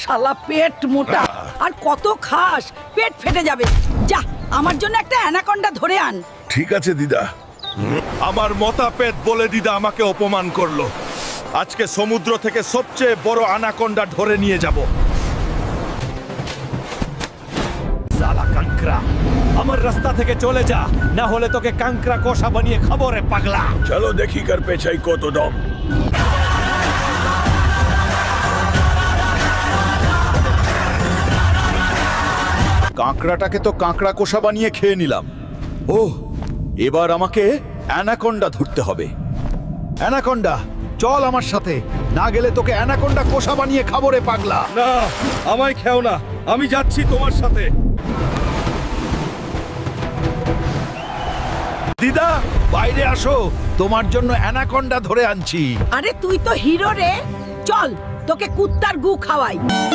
শালা পেট মোটা আর কত খাস, পেট ফেটে যাবে। যা আমার জন্য একটা অ্যানাকন্ডা ধরে আন। ঠিক আছে দিদা। আমার মতা পেট বলে দিদা আমাকে অপমান করলো। আজকে সমুদ্র থেকে সবচেয়ে বড় আনাকন্ডা ধরে নিয়ে যাব। সালা কাঁকড়া, আমার রাস্তা থেকে চলে যা, না হলে তোকে কাঁকড়া কষা বানিয়ে খাবো রে পাগলা। চলো দেখি কার পেছাই কত দম। কাঁকড়াটাকে তো কাঁকড়া কষা বানিয়ে খেয়ে নিলাম। ওহ, এবার আমাকে অ্যানাকন্ডা ধরতে হবে। অ্যানাকন্ডা, চল আমার সাথে, না গেলে তোকে অ্যানাকন্ডা কষা বানিয়ে খাবো রে পাগলা। না, আমায় খেও না, আমি যাচ্ছি তোমার সাথে। দিদা, বাইরে আসো, তোমার জন্য অ্যানাকন্ডা ধরে আনছি। আরে তুই তো হিরো রে, চল তোকে কুত্তার গু খাওয়াই।